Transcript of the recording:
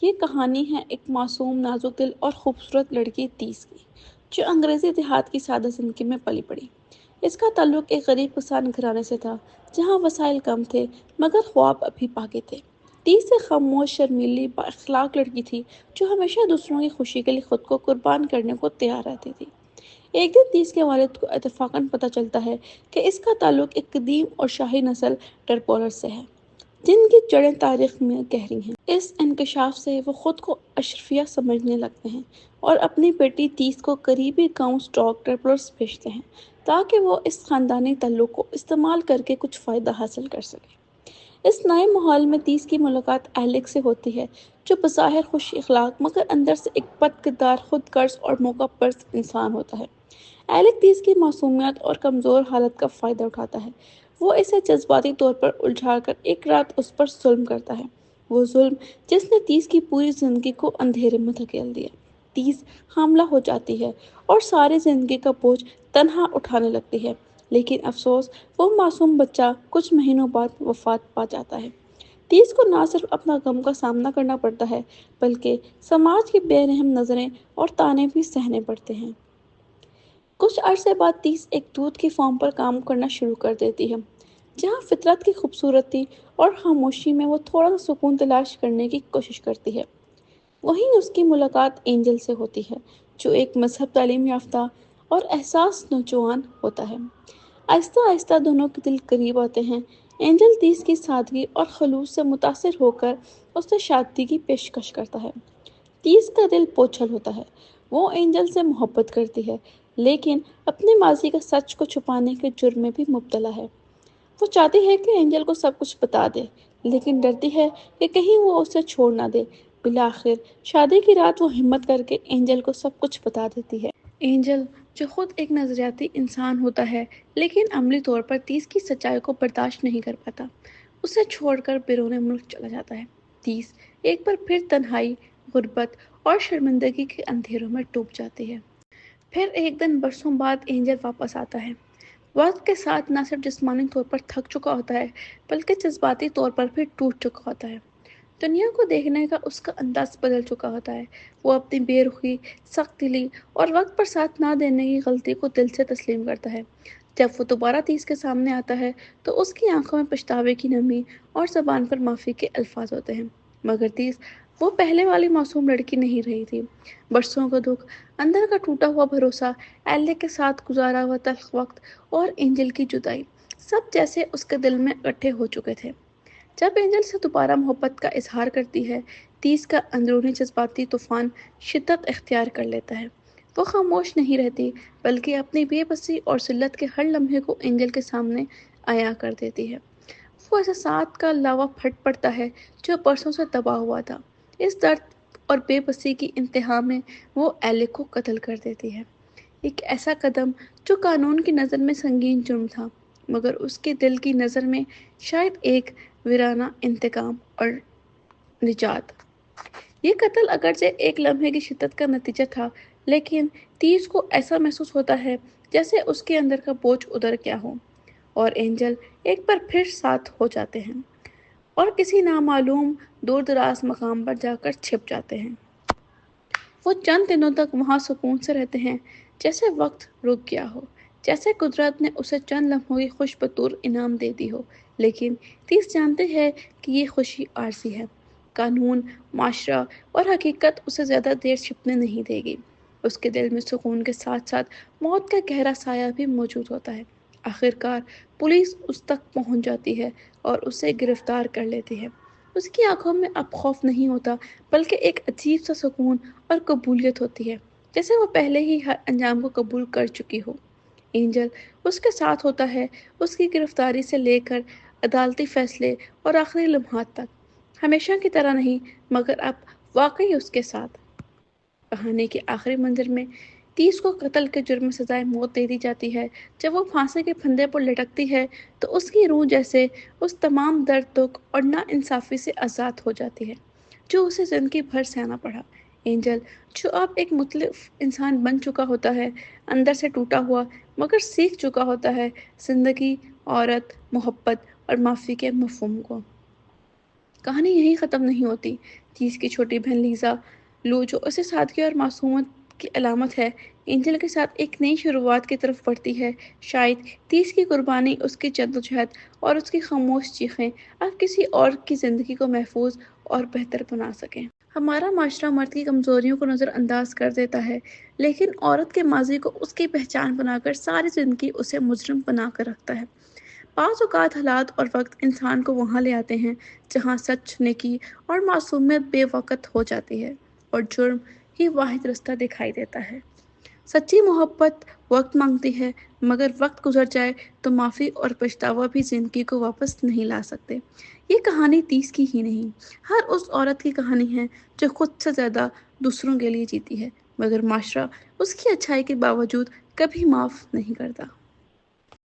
یہ کہانی ہے ایک معصوم نازک دل اور خوبصورت لڑکی تیس کی جو انگریزی دیہات کی سادہ زندگی میں پلی بڑھی۔ اس کا تعلق ایک غریب کسان گھرانے سے تھا جہاں وسائل کم تھے مگر خواب ابھی باقی تھے۔ تیس سے خاموش شرمیلی با اخلاق لڑکی تھی جو ہمیشہ دوسروں کی خوشی کے لیے خود کو قربان کرنے کو تیار رہتی تھی۔ ایک دن تیس کے والد کو اتفاقاً پتہ چلتا ہے کہ اس کا تعلق ایک قدیم اور شاہی نسل ٹرپولر سے ہے جن کی جڑیں تاریخ میں گہری ہیں۔ اس انکشاف سے وہ خود کو اشرفیہ سمجھنے لگتے ہیں اور اپنی بیٹی تیس کو قریبی گاؤں اسٹاک ٹرپلرز بھیجتے ہیں تاکہ وہ اس خاندانی تعلق کو استعمال کر کے کچھ فائدہ حاصل کر سکے۔ اس نئے ماحول میں تیس کی ملاقات ایلک سے ہوتی ہے جو بظاہر خوش اخلاق مگر اندر سے ایک بد کردار، خود غرض اور موقع پرست انسان ہوتا ہے۔ ایلک تیس کی معصومیت اور کمزور حالت کا فائدہ اٹھاتا ہے۔ وہ اسے جذباتی طور پر الجھا کر ایک رات اس پر ظلم کرتا ہے، وہ ظلم جس نے تیس کی پوری زندگی کو اندھیرے میں دھکیل دیا۔ تیس حاملہ ہو جاتی ہے اور ساری زندگی کا بوجھ تنہا اٹھانے لگتی ہے، لیکن افسوس وہ معصوم بچہ کچھ مہینوں بعد وفات پا جاتا ہے۔ تیس کو نہ صرف اپنا غم کا سامنا کرنا پڑتا ہے بلکہ سماج کی بے رحم نظریں اور طعنے بھی سہنے پڑتے ہیں۔ کچھ عرصے بعد تیس ایک دودھ کی فارم پر کام کرنا شروع کر دیتی ہے جہاں فطرت کی خوبصورتی اور خاموشی میں وہ تھوڑا سا سکون تلاش کرنے کی کوشش کرتی ہے۔ وہیں اس کی ملاقات اینجل سے ہوتی ہے جو ایک مذہب تعلیم یافتہ اور احساس نوجوان ہوتا ہے۔ آہستہ آہستہ دونوں کے دل قریب آتے ہیں۔ اینجل تیس کی سادگی اور خلوص سے متاثر ہو کر اس سے شادی کی پیشکش کرتا ہے۔ تیس کا دل بوجھل ہوتا ہے، وہ اینجل سے محبت کرتی ہے لیکن اپنے ماضی کا سچ کو چھپانے کے جرم میں بھی مبتلا ہے۔ وہ چاہتی ہے کہ اینجل کو سب کچھ بتا دے لیکن ڈرتی ہے کہ کہیں وہ اسے چھوڑ نہ دے۔ بالآخر شادی کی رات وہ ہمت کر کے اینجل کو سب کچھ بتا دیتی ہے۔ اینجل جو خود ایک نظریاتی انسان ہوتا ہے لیکن عملی طور پر تیس کی سچائی کو برداشت نہیں کر پاتا، اسے چھوڑ کر بیرون ملک چلا جاتا ہے۔ تیس ایک بار پھر تنہائی، غربت اور شرمندگی کے اندھیروں میں ڈوب جاتی ہے۔ پھر ایک دن برسوں بعد اینجل واپس آتا ہے۔ وقت کے ساتھ نہ صرف جسمانی طور پر تھک چکا ہوتا ہے بلکہ جذباتی طور پر بھی ٹوٹ چکا ہوتا ہے۔ دنیا کو دیکھنے کا اس کا انداز بدل چکا ہوتا ہے۔ وہ اپنی بے رخی، سخت دلی اور وقت پر ساتھ نہ دینے کی غلطی کو دل سے تسلیم کرتا ہے۔ جب وہ دوبارہ تیس کے سامنے آتا ہے تو اس کی آنکھوں میں پچھتاوے کی نمی اور زبان پر معافی کے الفاظ ہوتے ہیں، مگر تیس وہ پہلے والی معصوم لڑکی نہیں رہی تھی۔ برسوں کا دکھ، اندر کا ٹوٹا ہوا بھروسہ، ایلک کے ساتھ گزارا ہوا تلخ وقت اور اینجل کی جدائی، سب جیسے اس کے دل میں اکٹھے ہو چکے تھے۔ جب اینجل سے دوبارہ محبت کا اظہار کرتی ہے، تیس کا اندرونی جذباتی طوفان شدت اختیار کر لیتا ہے۔ وہ خاموش نہیں رہتی بلکہ اپنی بے بسی اور ذلت کے ہر لمحے کو اینجل کے سامنے عیاں کر دیتی ہے۔ وہ احساسات کا لاوا پھٹ پڑتا ہے جو برسوں سے دبا ہوا تھا۔ اس درد اور بے بسی کی انتہا میں وہ ایلک کو قتل کر دیتی ہے، ایک ایسا قدم جو قانون کی نظر میں سنگین جرم تھا مگر اس کے دل کی نظر میں شاید ایک ویرانہ انتقام اور نجات۔ یہ قتل اگرچہ ایک لمحے کی شدت کا نتیجہ تھا لیکن تیس کو ایسا محسوس ہوتا ہے جیسے اس کے اندر کا بوجھ اتر گیا ہو اور اینجل ایک بار پھر ساتھ ہو جاتے ہیں اور کسی نامعلوم دور دراز مقام پر جا کر چھپ جاتے ہیں۔ وہ چند دنوں تک وہاں سکون سے رہتے ہیں جیسے وقت رک گیا ہو، جیسے قدرت نے اسے چند لمحوں کی خوش بطور انعام دے دی ہو، لیکن تیس جانتے ہے کہ یہ خوشی عارضی ہے۔ قانون، معاشرہ اور حقیقت اسے زیادہ دیر چھپنے نہیں دے گی۔ اس کے دل میں سکون کے ساتھ ساتھ موت کا گہرا سایہ بھی موجود ہوتا ہے۔ آخرکار پولیس اس تک پہنچ جاتی ہے اور اسے گرفتار کر لیتی ہے۔ اس کی آنکھوں میں اب خوف نہیں ہوتا بلکہ ایک عجیب سا سکون اور قبولیت ہوتی ہے، جیسے وہ پہلے ہی ہر انجام کو قبول کر چکی ہو۔ اینجل اس کے ساتھ ہوتا ہے، اس کی گرفتاری سے لے کر عدالتی فیصلے اور آخری لمحات تک، ہمیشہ کی طرح نہیں مگر اب واقعی اس کے ساتھ۔ کہانی کے آخری منظر میں تیس کو قتل کے جرم میں سزائے موت دے دی جاتی ہے۔ جب وہ پھانسی کے پھندے پر لٹکتی ہے تو اس کی روح جیسے اس تمام درد، دکھ اور ناانصافی سے آزاد ہو جاتی ہے جو اسے زندگی بھر سہنا پڑا۔ اینجل جو اب ایک مختلف انسان بن چکا ہوتا ہے، اندر سے ٹوٹا ہوا مگر سیکھ چکا ہوتا ہے زندگی، عورت، محبت اور معافی کے مفہوم کو۔ کہانی یہیں ختم نہیں ہوتی۔ 30 کی چھوٹی بہن لیزا لو، جو اسے سادگی اور معصومیت کی علامت ہے، اینجل کے ساتھ ایک نئی شروعات کی طرف بڑھتی ہے۔ شاید 30 کی قربانی، اس کی جدوجہد اور اس کی خاموش چیخیں اب کسی اور کی زندگی کو محفوظ اور بہتر بنا سکیں۔ ہمارا معاشرہ مرد کی کمزوریوں کو نظر انداز کر دیتا ہے، لیکن عورت کے ماضی کو اس کی پہچان بنا کر ساری زندگی اسے مجرم بنا کر رکھتا ہے۔ بعض اوقات حالات اور وقت انسان کو وہاں لے آتے ہیں جہاں سچ، نیکی اور معصومیت بے وقت ہو جاتی ہے اور جرم ہی واحد رستہ دکھائی دیتا ہے۔ سچی محبت وقت مانگتی ہے، مگر وقت گزر جائے تو معافی اور پچھتاوا بھی زندگی کو واپس نہیں لا سکتے۔ یہ کہانی 30 کی ہی نہیں، ہر اس عورت کی کہانی ہے جو خود سے زیادہ دوسروں کے لیے جیتی ہے، مگر معاشرہ اس کی اچھائی کے باوجود کبھی معاف نہیں کرتا۔